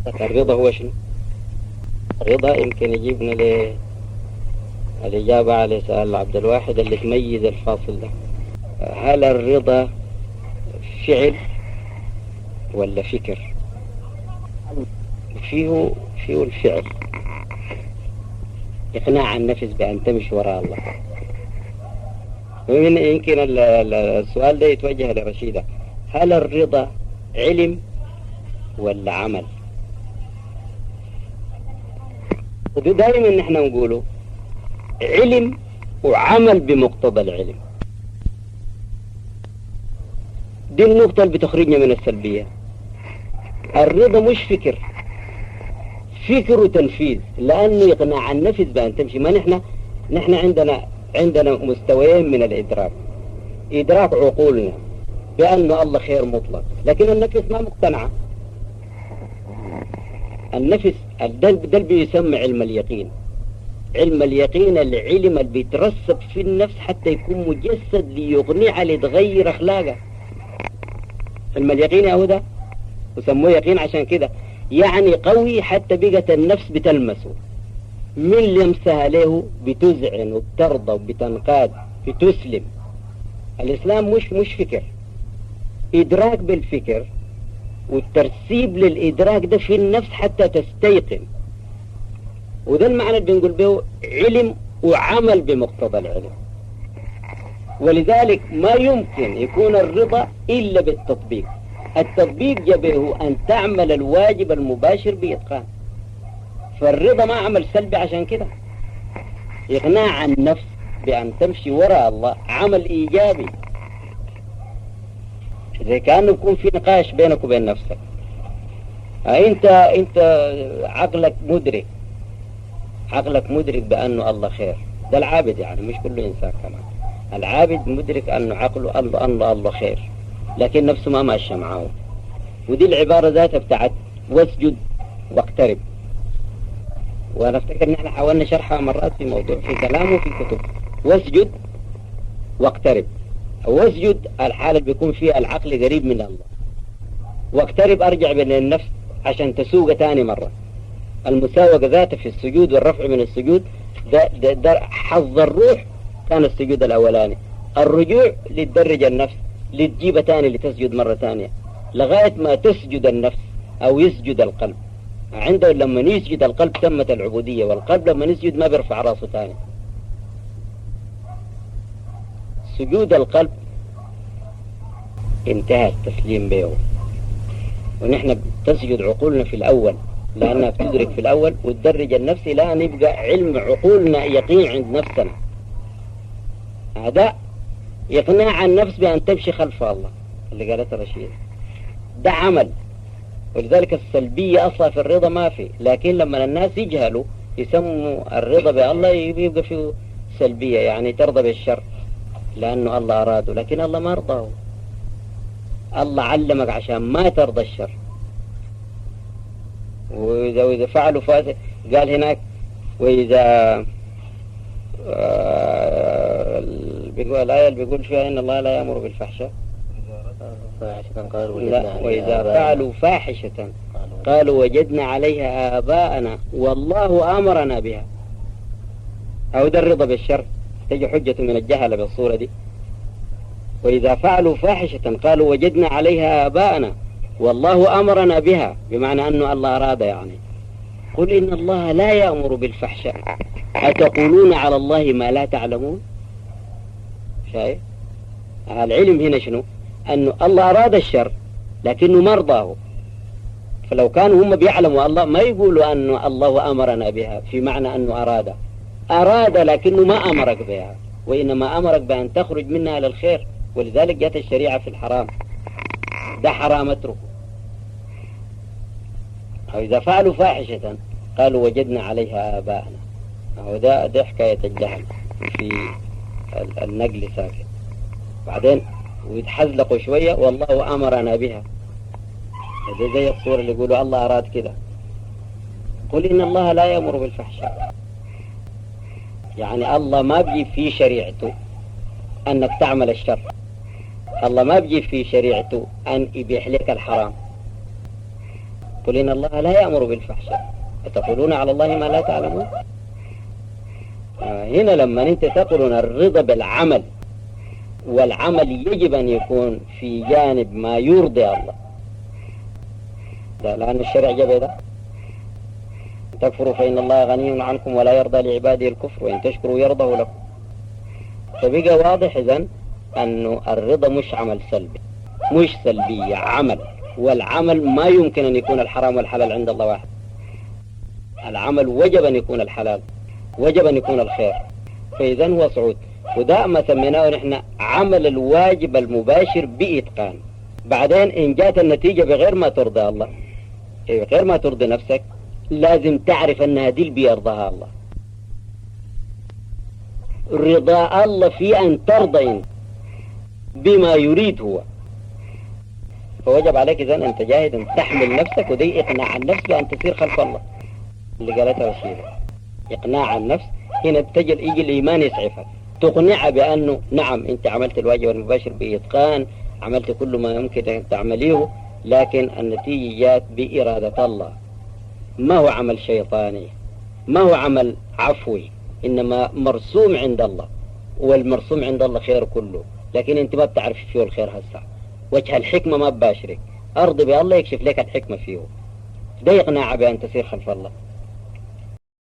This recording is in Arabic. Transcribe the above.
الرضا هو شنو؟ الرضا يمكن يجيبنا الإجابة على سؤال عبد الواحد اللي تميز الفاصل ده. هل الرضا فعل ولا فكر؟ فيه الفعل، إقناع النفس بأن تمشي وراء الله. يمكن السؤال ده يتوجه لرشيدة. هل الرضا علم ولا عمل؟ ودائما نحن نقوله علم وعمل بمقتضى العلم. دي النقطة اللي بتخرجنا من السلبية. الرضا مش فكر وتنفيذ، لأنه يقنع النفس بأن تمشي. ما نحن عندنا مستويين من الإدراك. إدراك عقولنا بأن الله خير مطلق، لكن النفس ما مقتنعة. النفس ده بيسمى علم اليقين. علم اليقين العلم اللي بيترسب في النفس حتى يكون مجسد ليقنع ليتغير أخلاقه. علم اليقين يا هدى وسموه يقين عشان كده، يعني قوي حتى بقت النفس بتلمسه. من لمسها له بتذعن وبترضى وبتنقاد بتسلم. الإسلام مش فكر، إدراك بالفكر والترسيب للإدراك ده في النفس حتى تستيقن. وده المعنى اللي بنقول به علم وعمل بمقتضى العلم. ولذلك ما يمكن يكون الرضا إلا بالتطبيق. التطبيق جبه أن تعمل الواجب المباشر بإتقان. فالرضا ما عمل سلبي، عشان كده إقناع النفس بأن تمشي وراء الله عمل إيجابي. إذا كان يكون في نقاش بينك وبين نفسك، أنت عقلك مدرك بأنه الله خير. ده العابد، يعني مش كل إنسان كمان. العابد مدرك أنه عقله الله خير، لكن نفسه ما ماشية معه. ودي العبارة ذاتها بتاعت واسجد واقترب. وأنا أفتكر نحن حاولنا شرحها مرات في كلام وفي كتب. واسجد واقترب. واسجد الحالة بيكون فيها العقل قريب من الله، واقترب أرجع بين النفس عشان تسوق تاني مرة. المساوقة ذاتها في السجود والرفع من السجود ده حظ الروح كان السجود الأولاني. الرجوع لتدرج النفس لتجيب تاني لتسجد مرة تانية لغاية ما تسجد النفس أو يسجد القلب. عنده لما يسجد القلب تمت العبودية، والقلب لما يسجد ما بيرفع راسه تاني. سجود القلب انتهى التسليم به، ونحن تسجد عقولنا في الأول لأنها بتدرك في الأول وتدرج النفس لا نبقى علم عقولنا يقين عند نفسنا. هذا يقنع النفس بأن تمشي خلف الله اللي قالته رشيد. ده عمل. ولذلك السلبية أصلا في الرضا ما في، لكن لما الناس يجهلوا يسموا الرضا بالله يبقى فيه سلبية، يعني ترضى بالشر لأنه الله أراده، لكن الله ما رضاه. الله علمك عشان ما ترضى الشر. وإذا فعلوا فاسد قال هناك وإذا بيقول الآية اللي بيقول فيها إن الله لا يأمر بالفحشاء. لا، وإذا فعلوا فاحشة قالوا وجدنا عليها آباءنا والله أمرنا بها. أو ده الرضا بالشر. تجي حجة من الجهل بالصورة دي. وإذا فعلوا فاحشة قالوا وجدنا عليها آباءنا والله أمرنا بها، بمعنى أنه الله أراد. يعني قل إن الله لا يأمر بالفحشاء أتقولون على الله ما لا تعلمون. شايف العلم هنا شنو؟ أنه الله أراد الشر لكنه ما رضاه. فلو كانوا هم بيعلموا الله ما يقولوا أنه الله أمرنا بها، في معنى أنه أراد لكنه ما أمرك بها، وإنما أمرك بأن تخرج منها للخير. ولذلك جاءت الشريعة في الحرام، ده حرام اتركه. أو إذا فعلوا فاحشة قالوا وجدنا عليها آباءنا. أو ده حكاية الجهل في النقل ساكن. بعدين ويتحزلقوا شوية والله أمرنا بها. زي الصورة اللي يقولوا الله أراد كده. قل إن الله لا يأمر بالفحشاء، يعني الله ما بيجي في شريعته أنك تعمل الشر. الله ما بيجي في شريعته أن يبيح لك الحرام. قل إن الله لا يأمر بالفحشاء أتقولون على الله ما لا تعلمون. هنا لما أنت تقولون الرضا بالعمل، والعمل يجب أن يكون في جانب ما يرضي الله، ده لأن الشرع جاب ده تكفروا فإن الله غني عنكم ولا يرضى لعباده الكفر وإن تشكروا يرضه لكم. فبقى واضح إذن أنه الرضا مش عمل سلبي، مش سلبية، عمل، والعمل ما يمكن أن يكون الحرام والحلال عند الله واحد. العمل وجب أن يكون الحلال، وجب أن يكون الخير، فإذن هو صعود. وده ما سميناه نحن عمل الواجب المباشر بإتقان. بعدين إن جاءت النتيجة بغير ما ترضى الله، بغير ما ترضي نفسك، لازم تعرف أنها دي اللي بيرضاها الله. رضا الله في أن ترضى انت بما يريد هو. فوجب عليك إذن أن تجاهد أن تحمل نفسك، ودي إقناع النفس بأن تسير خلف الله اللي قالتها رشيدة. إقناع النفس هنا يجي الإيمان يسعفك، تقنع بأنه نعم أنت عملت الواجب المباشر بإتقان، عملت كل ما يمكن أن تعمليه، لكن النتيجة جاءت بإرادة الله، ما هو عمل شيطاني، ما هو عمل عفوي، إنما مرسوم عند الله، والمرسوم عند الله خير كله، لكن أنت ما بتعرف فيه الخير هسه، وجه الحكمة ما بباشرك، أرضي بالله يكشف لك الحكمة فيه. ده يقنع بأن تسير خلف الله.